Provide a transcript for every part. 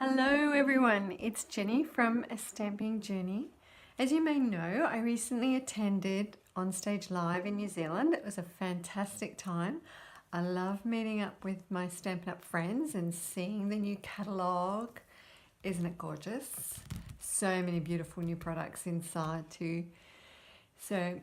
Hello everyone, it's Jenny from A Stamping Journey. As you may know, I recently attended Onstage Live in New Zealand. It was a fantastic time. I love meeting up with my Stampin' Up friends and seeing the new catalogue. Isn't it gorgeous? So many beautiful new products inside too. So,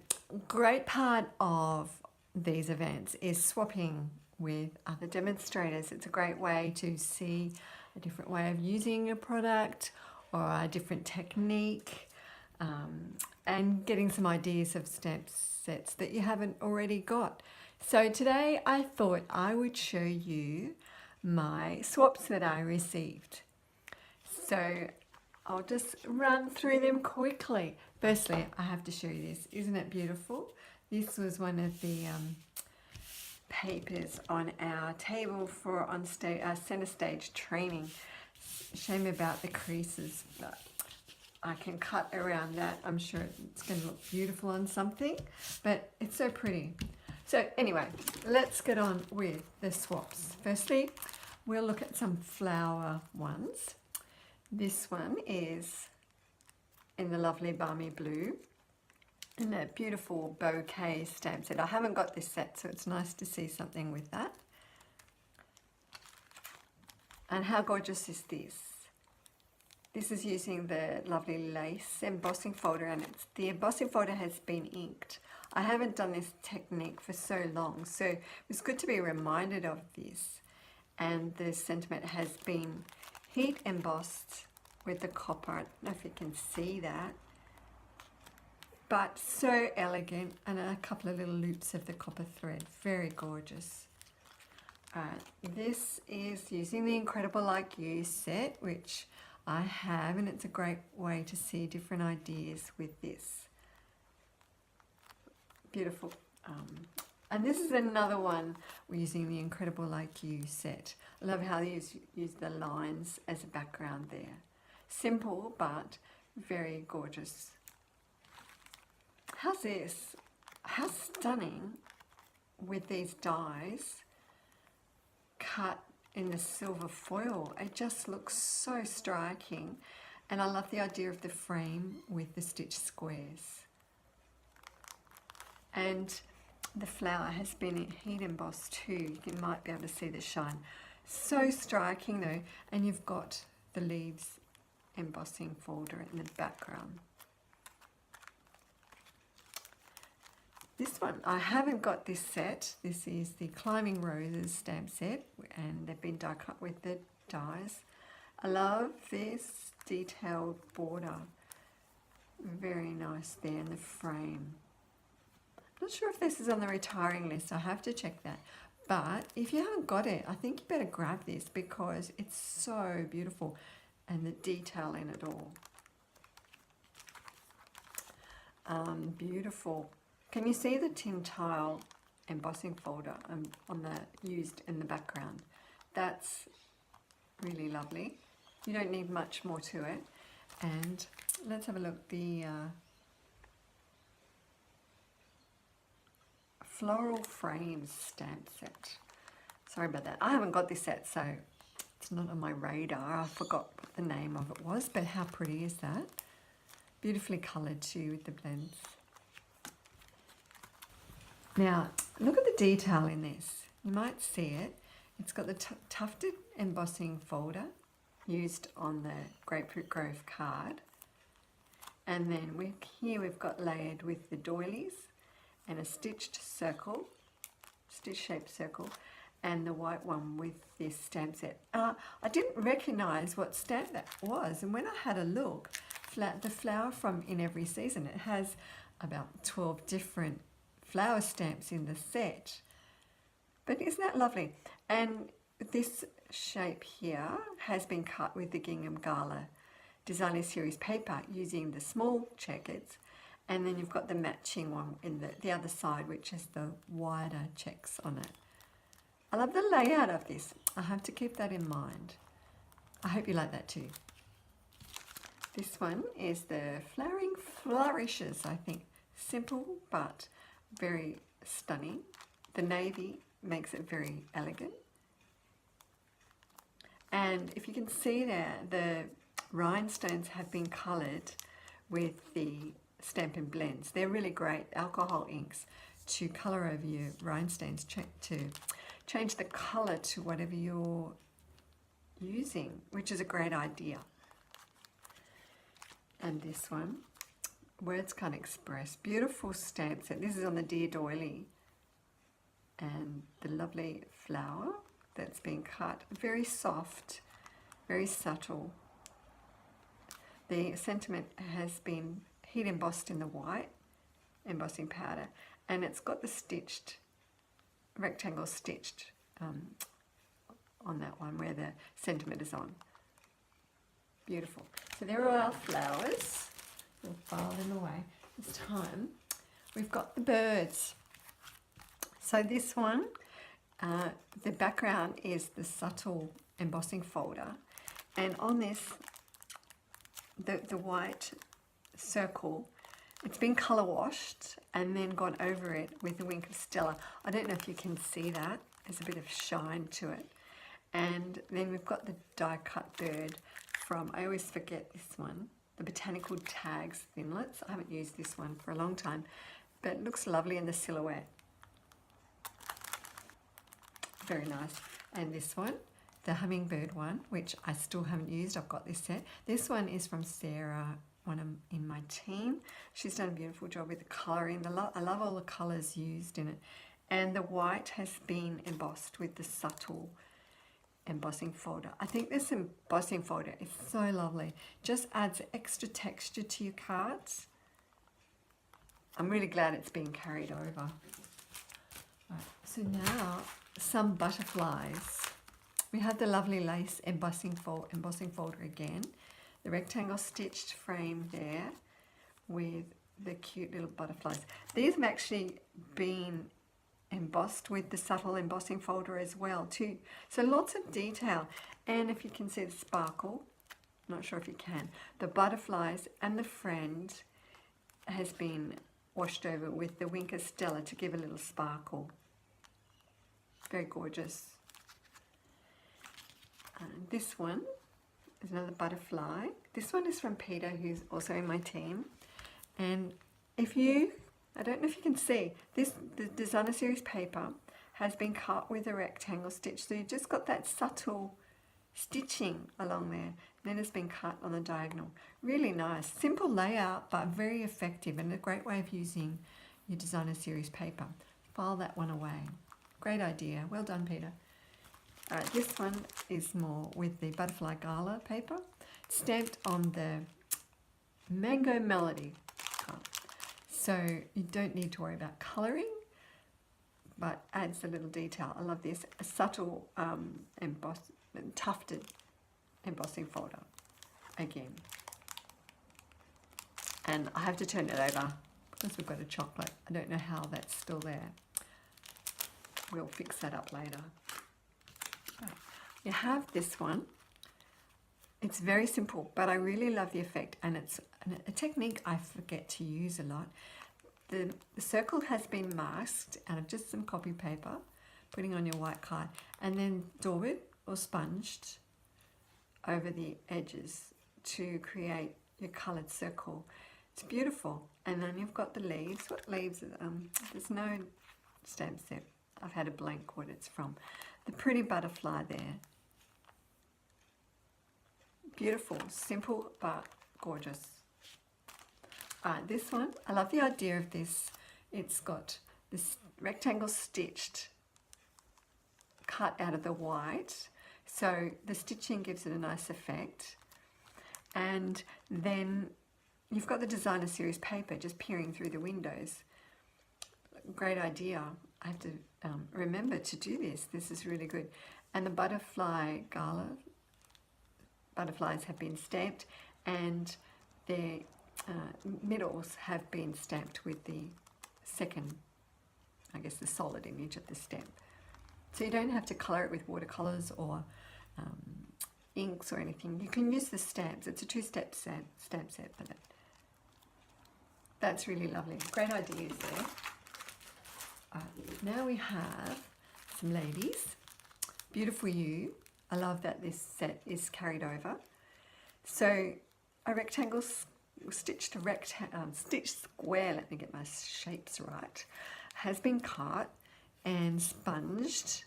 great part of these events is swapping with other demonstrators. It's a great way to see a different way of using a product or a different technique, and getting some ideas of stamp sets that you haven't already got. So today I thought I would show you my swaps that I received. So I'll just run through them quickly. Firstly, I have to show you this. Isn't it beautiful? This was one of the papers on our table for center stage training. Shame about the creases, but I can cut around that. I'm sure it's going to look beautiful on something, but it's so pretty. So anyway, let's get on with the swaps. Firstly, we'll look at some flower ones. This one is in the lovely balmy blue, and a beautiful bouquet stamp set. I haven't got this set, so it's nice to see something with that. And how gorgeous is this? This is using the lovely lace embossing folder, and the embossing folder has been inked. I haven't done this technique for so long, so it was good to be reminded of this. And the sentiment has been heat embossed with the copper. I don't know if you can see that, but so elegant, and a couple of little loops of the copper thread. Very gorgeous. This is using the Incredible Like You set, which I have, and it's a great way to see different ideas with this. Beautiful. And this is another one we're using the Incredible Like You set. I love how they use the lines as a background there. Simple, but very gorgeous. How's this? How stunning with these dies cut in the silver foil. It just looks so striking, and I love the idea of the frame with the stitched squares. And the flower has been heat embossed too. You might be able to see the shine. So striking though, and you've got the leaves embossing folder in the background. This one, I haven't got this set. This is the Climbing Roses stamp set, and they've been die cut with the dies. I love this detailed border. Very nice there in the frame. Not sure if this is on the retiring list. I have to check that. But if you haven't got it, I think you better grab this because it's so beautiful, and the detail in it all. Beautiful. Can you see the tin tile embossing folder on the used in the background? That's really lovely. You don't need much more to it. And let's have a look. The floral frames stamp set. Sorry about that. I haven't got this set, so it's not on my radar. I forgot what the name of it was, but how pretty is that? Beautifully coloured too with the blends. Now, look at the detail in this. You might see it. It's got the tufted embossing folder used on the Grapefruit Grove card. And then here we've got layered with the doilies and a stitched circle, stitch-shaped circle, and the white one with this stamp set. I didn't recognise what stamp that was, and when I had a look, the flower from In Every Season, it has about 12 different flower stamps in the set. But isn't that lovely? And this shape here has been cut with the Gingham Gala Designer Series paper using the small checkers, and then you've got the matching one in the other side, which is the wider checks on it. I love the layout of this. I have to keep that in mind. I hope you like that too. This one is the Flowering Flourishes, I think. Simple but very stunning. The navy makes it very elegant. And if you can see there, the rhinestones have been coloured with the Stampin' blends. They're really great alcohol inks to colour over your rhinestones, to change the colour to whatever you're using, which is a great idea. And this one, Words Can't Express, beautiful stamp set. This is on the Dear Doily, and the lovely flower that's been cut, very soft, very subtle. The sentiment has been heat embossed in the white embossing powder, and it's got the stitched, rectangle stitched on that one where the sentiment is on. Beautiful. So there are our flowers. We'll file them away. This time we've got the birds. So this one, the background is the subtle embossing folder, and on this, the white circle, it's been colour washed and then gone over it with a wink of Stella. I don't know if you can see that. There's a bit of shine to it. And then we've got the die cut bird from, I always forget this one, the Botanical Tags Thinlits. I haven't used this one for a long time, but it looks lovely in the silhouette. Very nice. And this one, the hummingbird one, which I still haven't used. I've got this set. This one is from Sarah, one in my team. She's done a beautiful job with the colouring. I love all the colours used in it. And the white has been embossed with the subtle embossing folder. I think this embossing folder is so lovely. Just adds extra texture to your cards. I'm really glad it's being carried over. Right, so now some butterflies. We have the lovely lace embossing folder again. The rectangle stitched frame there with the cute little butterflies. These have actually been embossed with the subtle embossing folder as well too. So lots of detail. And if you can see the sparkle, not sure if you can, the butterflies and the friend has been washed over with the Winker Stella to give a little sparkle. Very gorgeous. This one is another butterfly. This one is from Peter, who's also in my team. And if you, I don't know if you can see, the designer series paper has been cut with a rectangle stitch. So you just got that subtle stitching along there. Then it's been cut on the diagonal. Really nice. Simple layout, but very effective and a great way of using your designer series paper. File that one away. Great idea. Well done, Peter. All right, this one is more with the Butterfly Gala paper, stamped on the Mango Melody card. So you don't need to worry about colouring, but adds a little detail. I love this. A subtle tufted embossing folder again. And I have to turn it over because we've got a chocolate. I don't know how that's still there. We'll fix that up later. Right. You have this one. It's very simple, but I really love the effect, and it's a technique I forget to use a lot. The circle has been masked out of just some copy paper, putting on your white card, and then daubed or sponged over the edges to create your coloured circle. It's beautiful. And then you've got the leaves. What leaves? There's no stamp set. I've had a blank what it's from. The pretty butterfly there. Beautiful, simple, but gorgeous. This one, I love the idea of this. It's got this rectangle stitched, cut out of the white. So the stitching gives it a nice effect. And then you've got the designer series paper just peering through the windows. Great idea. I have to remember to do this. This is really good. And the Butterfly Gala butterflies have been stamped, and their middles have been stamped with the second, I guess, the solid image of the stamp. So you don't have to colour it with watercolours or inks or anything. You can use the stamps. It's a two-step stamp set for that. That's really lovely. Great ideas there. Now we have some ladies. Beautiful You. I love that this set is carried over. So a rectangle stitched square, let me get my shapes right, has been cut and sponged,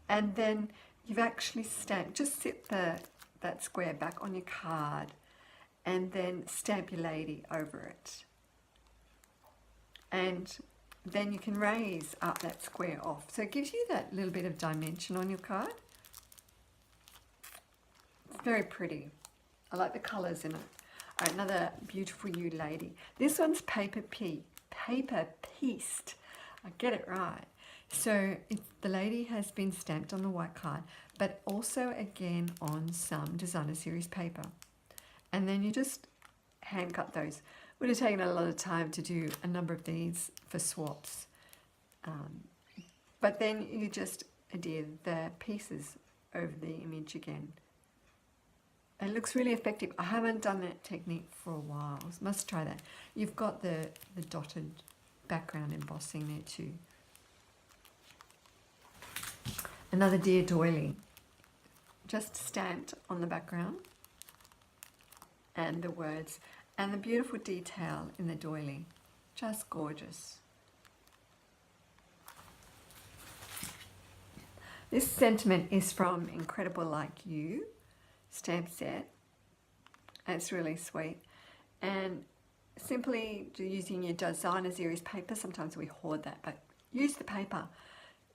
and then you've actually stamped, just sit that square back on your card and then stamp your lady over it. And then you can raise up that square off. So it gives you that little bit of dimension on your card. It's very pretty. I like the colours in it. All right, another beautiful you lady. This one's paper pieced. I get it right. So the lady has been stamped on the white card, but also again on some designer series paper. And then you just hand cut those. Would have taken a lot of time to do a number of these for swaps. But then you just adhere the pieces over the image again. It looks really effective. I haven't done that technique for a while. Must try that. You've got the dotted background embossing there too. Another dear doily. Just stamped on the background. And the words. And the beautiful detail in the doily. Just gorgeous. This sentiment is from Incredible Like You stamp set. It's really sweet. And simply using your designer series paper, sometimes we hoard that, but use the paper.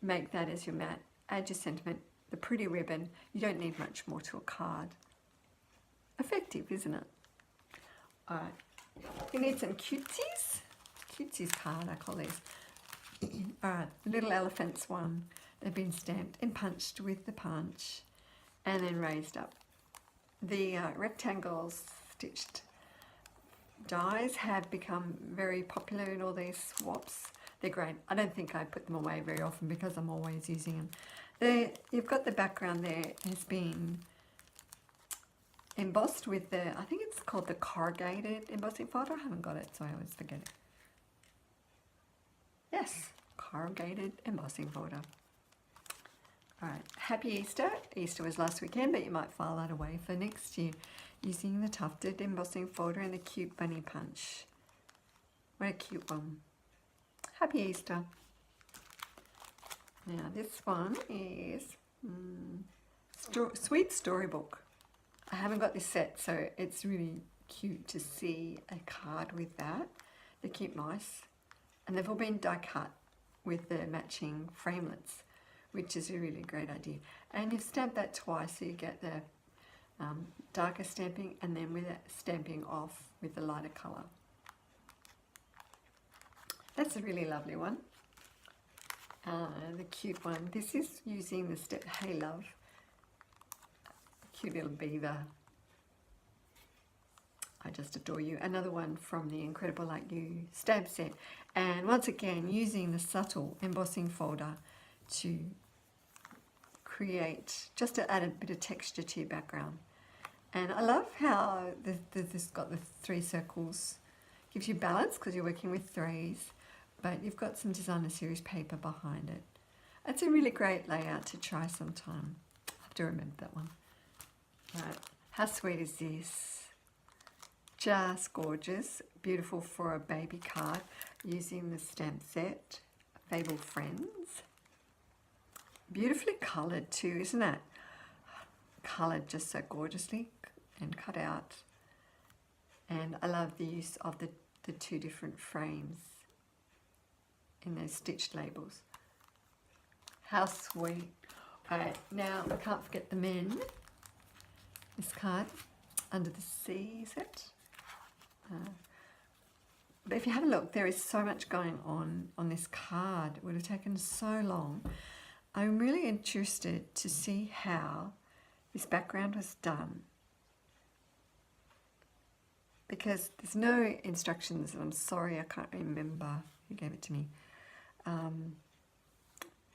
Make that as your mat. Add your sentiment, the pretty ribbon. You don't need much more to a card. Effective, isn't it? All right, we need some cutesies. Cutesies card, I call these. All right, little elephants one. They've been stamped and punched with the punch and then raised up. The rectangles stitched dies have become very popular in all these swaps. They're great. I don't think I put them away very often because I'm always using them. You've got the background there has been embossed with the, I think it's called the corrugated embossing folder. I haven't got it, so I always forget it. Yes, corrugated embossing folder. All right, happy Easter. Easter was last weekend, but you might file that away for next year using the tufted embossing folder and the cute bunny punch. What a cute one. Happy Easter. Now this one is Sweet Storybook. I haven't got this set, so it's really cute to see a card with that. The cute mice. And they've all been die cut with the matching framelits, which is a really great idea. And you've stamped that twice, so you get the darker stamping and then with that stamping off with the lighter colour. That's a really lovely one. The cute one. This is using the step Hey Love. Cute little beaver. I just adore you. Another one from the Incredible Like You stamp set. And once again, using the subtle embossing folder to create, just to add a bit of texture to your background. And I love how this got the 3 circles. Gives you balance because you're working with threes, but you've got some designer series paper behind it. It's a really great layout to try sometime. I have to remember that one. Right, how sweet is this? Just gorgeous, beautiful for a baby card using the stamp set, Fable Friends. Beautifully coloured too, isn't it? Coloured just so gorgeously and cut out. And I love the use of the 2 different frames in those stitched labels. How sweet. All right, now I can't forget the men. This card, Under the Sea, is it? But if you have a look, there is so much going on this card. It would have taken so long. I'm really interested to see how this background was done, because there's no instructions, and I'm sorry I can't remember who gave it to me.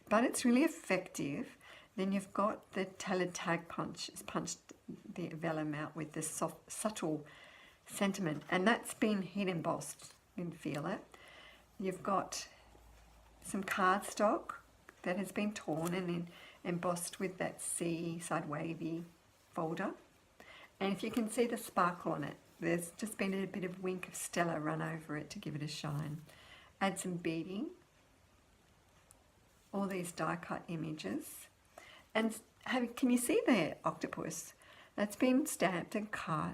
But it's really effective. Then you've got the tailored tag punch. It's punched the vellum out with this soft, subtle sentiment, and that's been heat embossed. You can feel it. You've got some cardstock that has been torn, and then embossed with that seaside wavy folder. And if you can see the sparkle on it, there's just been a bit of wink of Stella run over it to give it a shine. Add some beading, all these die cut images. And can you see the octopus? That's been stamped and cut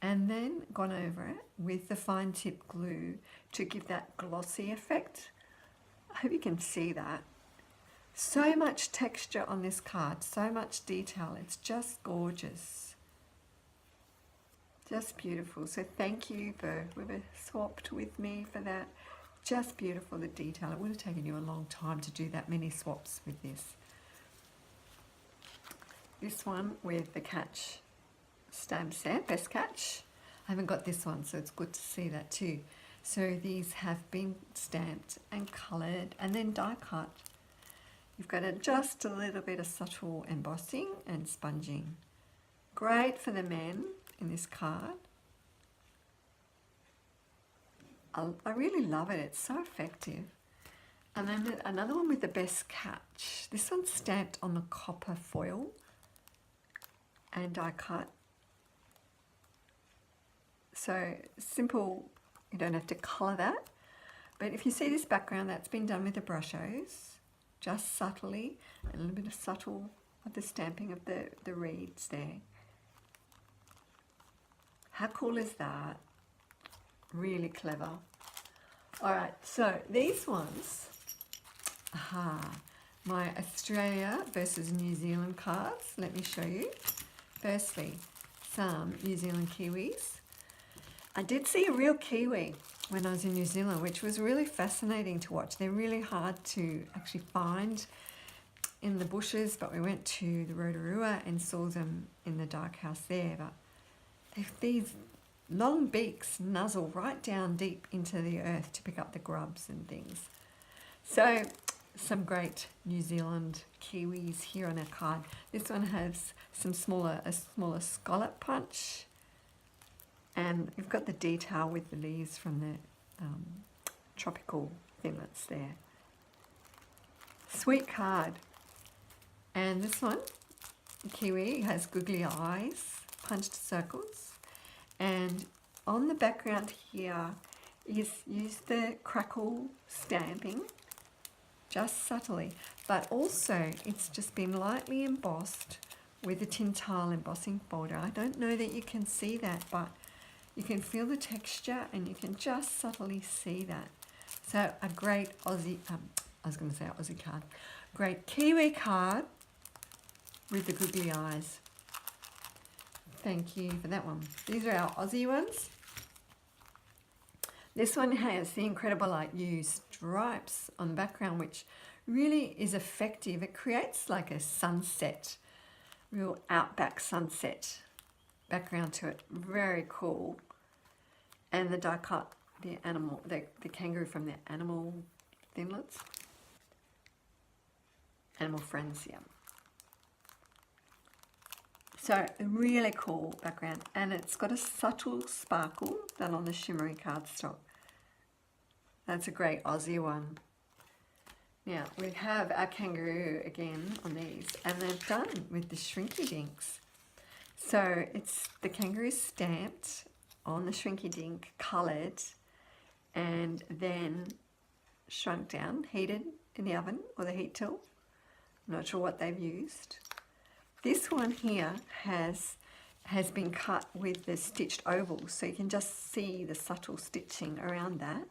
and then gone over it with the fine tip glue to give that glossy effect. I hope you can see that. So much texture on this card, so much detail. It's just gorgeous. Just beautiful. So thank you for whoever swapped with me for that. Just beautiful, the detail. It would have taken you a long time to do that many swaps with this. This one with the catch stamp set, best catch. I haven't got this one, so it's good to see that too. So these have been stamped and coloured and then die cut. You've got just a little bit of subtle embossing and sponging. Great for the men in this card. I really love it. It's so effective. And then another one with the best catch. This one's stamped on the copper foil and die cut. So simple, you don't have to colour that. But if you see this background, that's been done with the brushos, just subtly, and a little bit of subtle of the stamping of the reeds there. How cool is that? Really clever. All right, so these ones, my Australia versus New Zealand cards. Let me show you. Firstly, some New Zealand Kiwis. I did see a real Kiwi when I was in New Zealand, which was really fascinating to watch. They're really hard to actually find in the bushes, but we went to the Rotorua and saw them in the dark house there. But these long beaks nuzzle right down deep into the earth to pick up the grubs and things. So some great New Zealand Kiwis here on our card. This one has a smaller scallop punch, and you've got the detail with the leaves from the tropical thinlets there. Sweet card. And this one, Kiwi, has googly eyes, punched circles. And on the background here is used the crackle stamping, just subtly, but also it's just been lightly embossed with a tin tile embossing folder. I don't know that you can see that, but you can feel the texture and you can just subtly see that. So a great Aussie, I was going to say Aussie card, great Kiwi card with the googly eyes. Thank you for that one. These are our Aussie ones. This one has the Incredible Light U stripes on the background, which really is effective. It creates like a sunset, real outback sunset background to it. Very cool. And the die cut, the animal, the kangaroo from the animal thinlets. Animal Friends, yeah. So a really cool background, and it's got a subtle sparkle done on the shimmery cardstock. That's a great Aussie one. Now we have our kangaroo again on these, and they're done with the Shrinky Dinks. So it's the kangaroo stamped on the Shrinky Dink, coloured, and then shrunk down, heated in the oven or the heat tool. I'm not sure what they've used. This one here has been cut with the stitched ovals, so you can just see the subtle stitching around that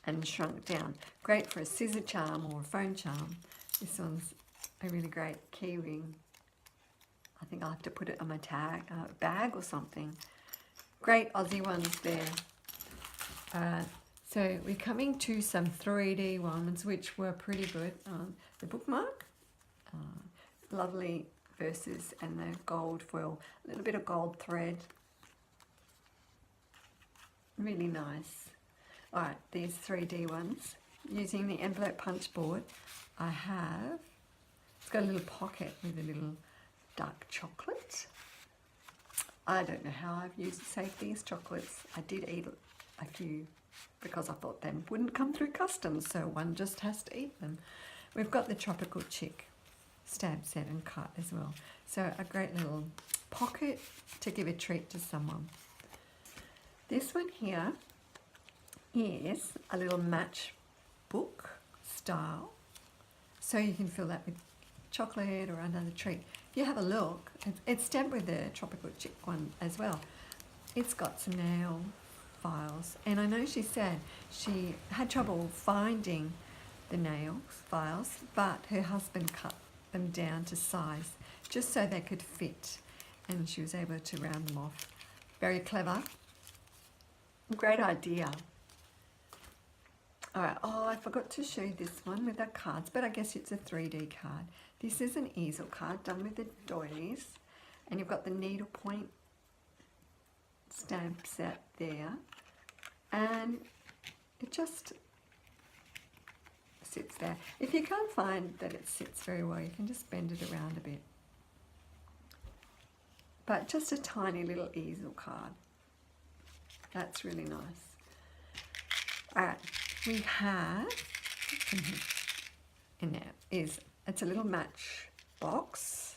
and shrunk down. Great for a scissor charm or a phone charm. This one's a really great key ring. I think I'll have to put it on my bag or something. Great Aussie ones there. So we're coming to some 3D ones, which were pretty good. The bookmark, lovely verses, and the gold foil, a little bit of gold thread. Really nice. All right, these 3D ones, using the envelope punch board, it's got a little pocket with a little dark chocolate. I don't know how I've saved these chocolates. I did eat a few because I thought they wouldn't come through customs, so one just has to eat them. We've got the tropical chick stamp set and cut as well. So a great little pocket to give a treat to someone. This one here is a little matchbook style. So you can fill that with chocolate or another treat. If you have a look, it's stamped with the Tropical Chick one as well. It's got some nail files, and I know she said she had trouble finding the nail files, but her husband cut them down to size just so they could fit, and she was able to round them off. Very clever. Great idea. Alright, oh, I forgot to show you this one with the cards, but I guess it's a 3D card. This is an easel card done with the doilies, and you've got the needlepoint stamp set there, and it just sits there. If you can't find that it sits very well, you can just bend it around a bit. But just a tiny little easel card. That's really nice. Alright, we have in there is, it's a little match box.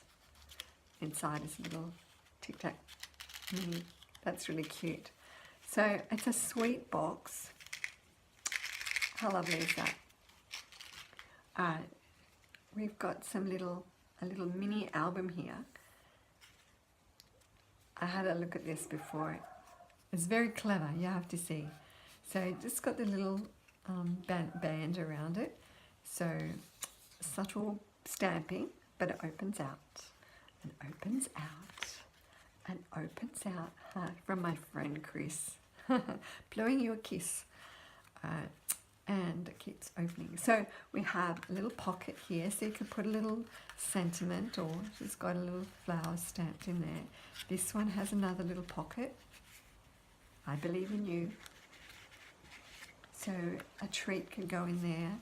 Inside is a little Tic Tac mini. That's really cute. So it's a sweet box. How lovely is that? We've got a little mini album here. I had a look at this before. It's very clever, you have to see. So just got the little band around it. So subtle stamping, but it opens out and opens out and opens out. From my friend Chris. Blowing you a kiss. And it keeps opening. So we have a little pocket here, so you can put a little sentiment, or she's got a little flower stamped in there. This one has another little pocket. I believe in you. So a treat can go in there,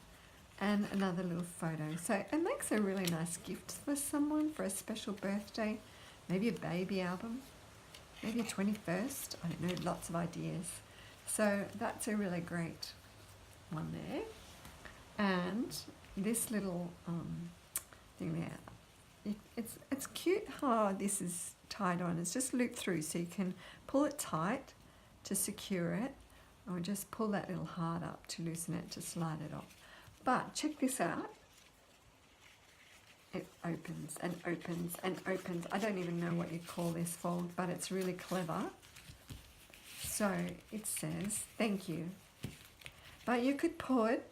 and another little photo. So it makes a really nice gift for someone for a special birthday, maybe a baby album, maybe a 21st. I don't know, lots of ideas. So that's a really great one there. And this little thing there, it's cute how this is tied on. It's just looped through, so you can pull it tight to secure it, or just pull that little heart up to loosen it, to slide it off. But check this out. It opens and opens and opens. I don't even know what you call this fold, but it's really clever. So it says, thank you. But you could put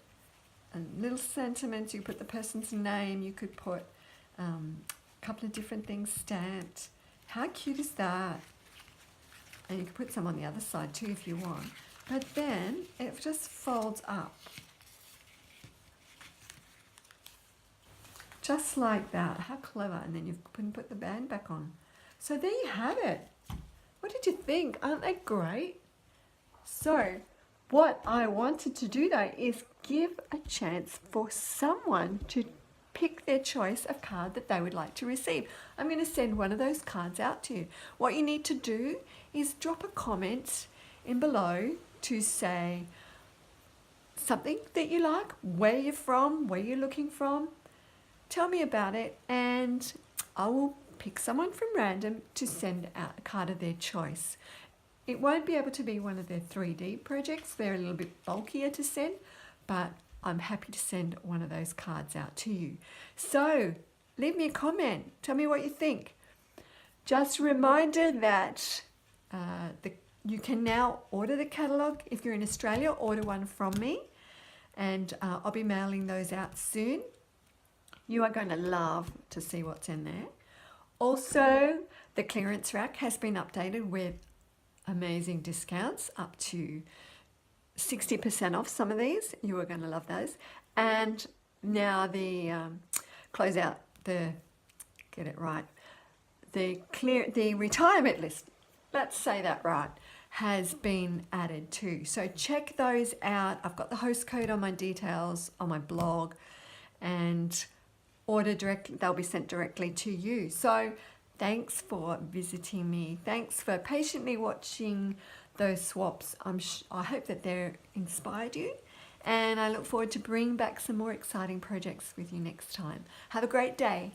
a little sentiment, you put the person's name, you could put a couple of different things stamped. How cute is that? And you can put some on the other side too if you want. But then it just folds up. Just like that. How clever. And then you can put the band back on. So there you have it. What did you think? Aren't they great? So what I wanted to do though is give a chance for someone to pick their choice of card that they would like to receive. I'm going to send one of those cards out to you. What you need to do is drop a comment in below to say something that you like, where you're from, where you're looking from. Tell me about it, and I will pick someone from random to send out a card of their choice. It won't be able to be one of their 3D projects. They're a little bit bulkier to send, but I'm happy to send one of those cards out to you. So leave me a comment. Tell me what you think. Just a reminder that you can now order the catalogue. If you're in Australia, order one from me, and I'll be mailing those out soon. You are going to love to see what's in there. Also, the clearance rack has been updated with amazing discounts, up to 60% off some of these. You are going to love those. And now the closeout, get it right, the retirement list, let's say that right, has been added too. So check those out. I've got the host code on my details on my blog, and order directly, they'll be sent directly to you. So thanks for visiting me. Thanks for patiently watching those swaps. I hope that they're inspired you, and I look forward to bringing back some more exciting projects with you next time. Have a great day.